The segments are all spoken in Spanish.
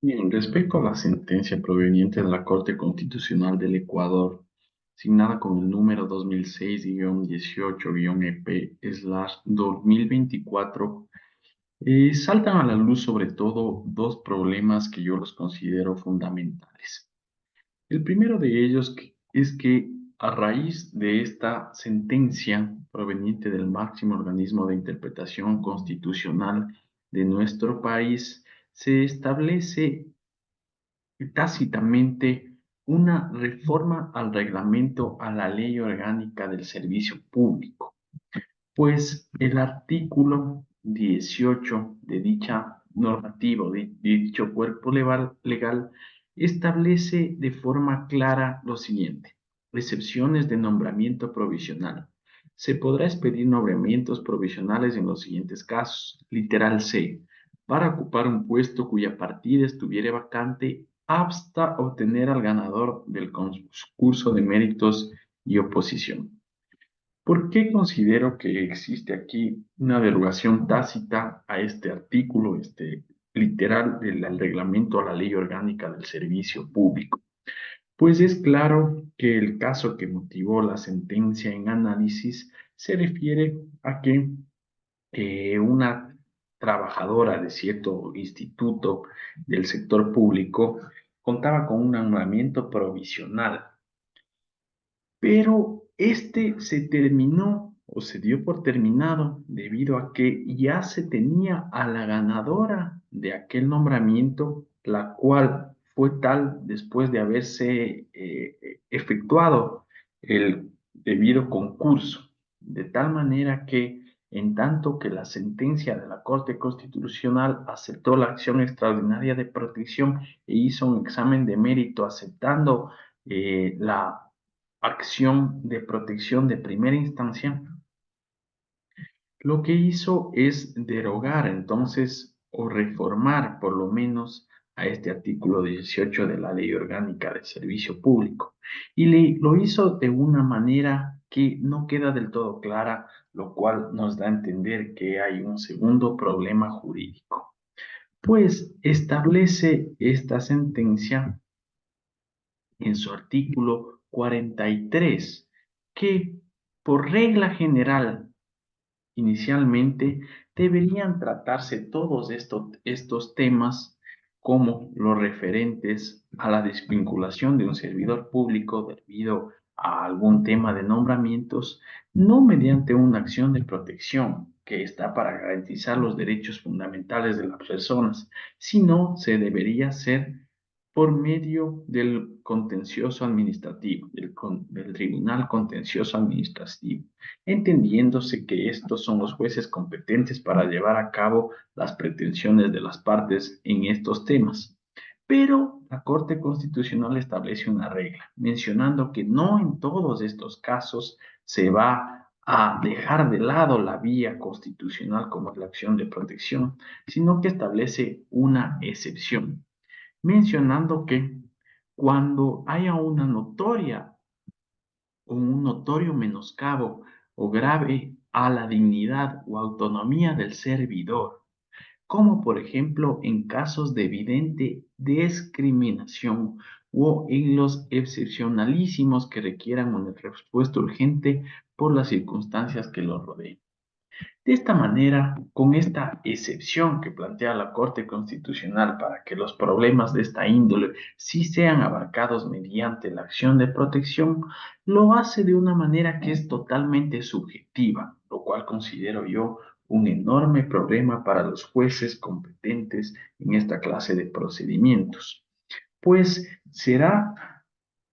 Bien, respecto a la sentencia proveniente de la Corte Constitucional del Ecuador, signada con el número 2006-18-EP/2024, saltan a la luz sobre todo dos problemas que yo los considero fundamentales. El primero de ellos es que a raíz de esta sentencia proveniente del máximo organismo de interpretación constitucional de nuestro país, se establece tácitamente una reforma al reglamento a la Ley Orgánica del Servicio Público, pues el artículo 18 de dicha normativa, de dicho cuerpo legal, establece de forma clara lo siguiente: excepciones de nombramiento provisional. Se podrá expedir nombramientos provisionales en los siguientes casos. Literal C: para ocupar un puesto cuya partida estuviere vacante hasta obtener al ganador del concurso de méritos y oposición. ¿Por qué considero que existe aquí una derogación tácita a este artículo, literal del reglamento a la Ley Orgánica del Servicio Público? Pues es claro que el caso que motivó la sentencia en análisis se refiere a que una trabajadora de cierto instituto del sector público contaba con un nombramiento provisional, pero este se terminó o se dio por terminado debido a que ya se tenía a la ganadora de aquel nombramiento, la cual fue tal después de haberse efectuado el debido concurso, de tal manera que en tanto que la sentencia de la Corte Constitucional aceptó la acción extraordinaria de protección e hizo un examen de mérito aceptando la acción de protección de primera instancia, lo que hizo es derogar entonces o reformar por lo menos a este artículo 18 de la Ley Orgánica del Servicio Público. Y lo hizo de una manera que no queda del todo clara, lo cual nos da a entender que hay un segundo problema jurídico. Pues establece esta sentencia en su artículo 43 que por regla general inicialmente deberían tratarse todos estos temas como los referentes a la desvinculación de un servidor público debido a algún tema de nombramientos, no mediante una acción de protección que está para garantizar los derechos fundamentales de las personas, sino se debería hacer por medio del contencioso administrativo, del Tribunal Contencioso Administrativo, entendiéndose que estos son los jueces competentes para llevar a cabo las pretensiones de las partes en estos temas. Pero la Corte Constitucional establece una regla, mencionando que no en todos estos casos se va a dejar de lado la vía constitucional como es la acción de protección, sino que establece una excepción, mencionando que cuando haya una notoria o un notorio menoscabo o grave a la dignidad o autonomía del servidor, como por ejemplo en casos de evidente discriminación o en los excepcionalísimos que requieran una respuesta urgente por las circunstancias que los rodeen. De esta manera, con esta excepción que plantea la Corte Constitucional para que los problemas de esta índole sí sean abarcados mediante la acción de protección, lo hace de una manera que es totalmente subjetiva, lo cual considero yo un enorme problema para los jueces competentes en esta clase de procedimientos, pues será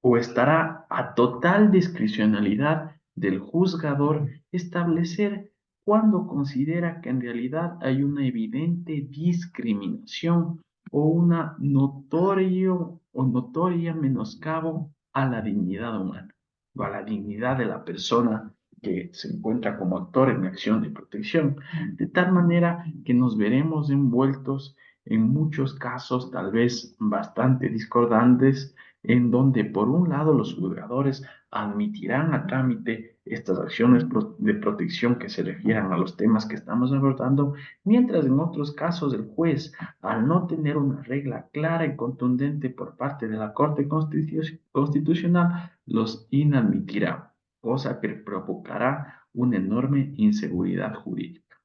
o estará a total discrecionalidad del juzgador establecer cuando considera que en realidad hay una evidente discriminación o una notorio o notoria menoscabo a la dignidad humana o a la dignidad de la persona que se encuentra como actor en acción de protección, de tal manera que nos veremos envueltos en muchos casos tal vez bastante discordantes, en donde por un lado los juzgadores admitirán a trámite estas acciones de protección que se refieran a los temas que estamos abordando, mientras en otros casos el juez, al no tener una regla clara y contundente por parte de la Corte Constitucional, los inadmitirá, cosa que provocará una enorme inseguridad jurídica.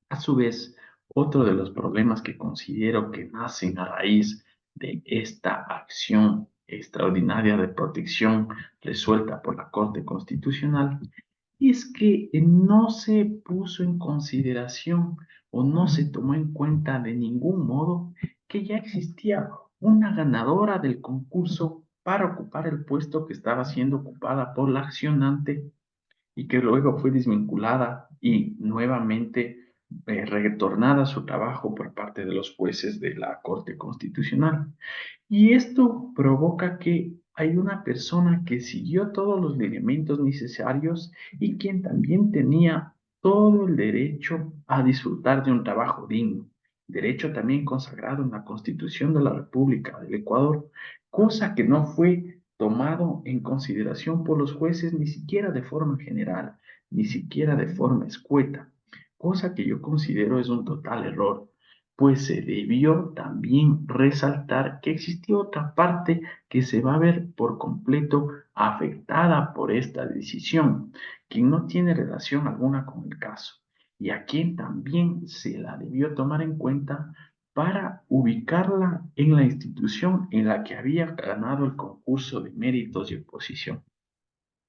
A su vez, otro de los problemas que considero que nacen a raíz de esta acción extraordinaria de protección resuelta por la Corte Constitucional es que no se puso en consideración o no se tomó en cuenta de ningún modo que ya existía una ganadora del concurso para ocupar el puesto que estaba siendo ocupada por la accionante y que luego fue desvinculada y nuevamente retornada a su trabajo por parte de los jueces de la Corte Constitucional. Y esto provoca que hay una persona que siguió todos los lineamientos necesarios y quien también tenía todo el derecho a disfrutar de un trabajo digno, derecho también consagrado en la Constitución de la República del Ecuador, cosa que no fue tomado en consideración por los jueces ni siquiera de forma general, ni siquiera de forma escueta, cosa que yo considero es un total error, pues se debió también resaltar que existía otra parte que se va a ver por completo afectada por esta decisión, quien no tiene relación alguna con el caso y a quien también se la debió tomar en cuenta para ubicarla en la institución en la que había ganado el concurso de méritos y oposición.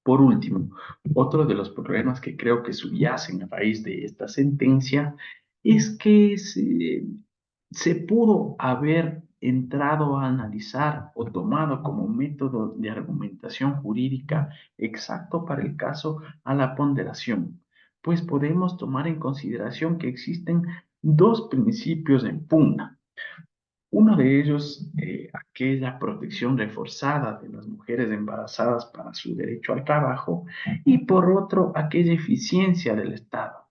Por último, otro de los problemas que creo que subyacen a raíz de esta sentencia es que se pudo haber entrado a analizar o tomado como método de argumentación jurídica exacto para el caso a la ponderación, pues podemos tomar en consideración que existen dos principios en pugna. Uno de ellos, aquella protección reforzada de las mujeres embarazadas para su derecho al trabajo, y por otro, aquella eficiencia del Estado,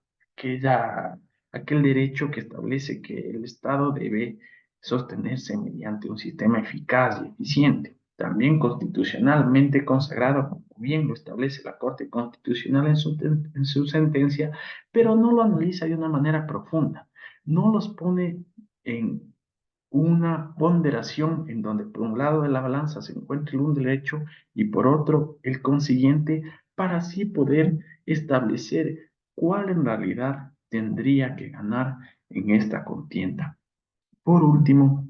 aquel derecho que establece que el Estado debe sostenerse mediante un sistema eficaz y eficiente, también constitucionalmente consagrado, como bien lo establece la Corte Constitucional en su sentencia, pero no lo analiza de una manera profunda, no los pone en una ponderación en donde por un lado de la balanza se encuentre un derecho y por otro el consiguiente para así poder establecer cuál en realidad tendría que ganar en esta contienda. Por último,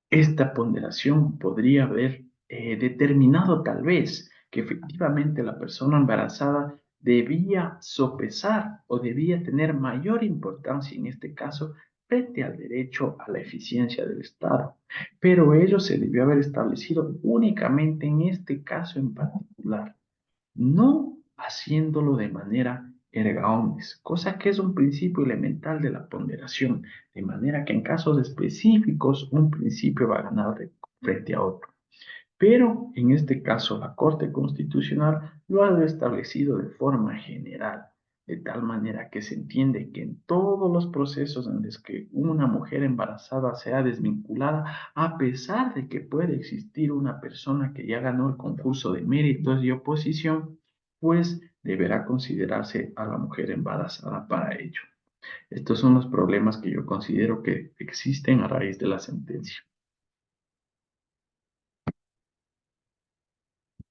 esta ponderación podría haber determinado tal vez que efectivamente la persona embarazada debía sopesar o debía tener mayor importancia en este caso frente al derecho a la eficiencia del Estado. Pero ello se debió haber establecido únicamente en este caso en particular, no haciéndolo de manera erga omnes, cosa que es un principio elemental de la ponderación, de manera que en casos específicos un principio va a ganar frente a otro. Pero en este caso la Corte Constitucional lo ha establecido de forma general, de tal manera que se entiende que en todos los procesos en los que una mujer embarazada sea desvinculada, a pesar de que puede existir una persona que ya ganó el concurso de méritos y oposición, pues deberá considerarse a la mujer embarazada para ello. Estos son los problemas que yo considero que existen a raíz de la sentencia.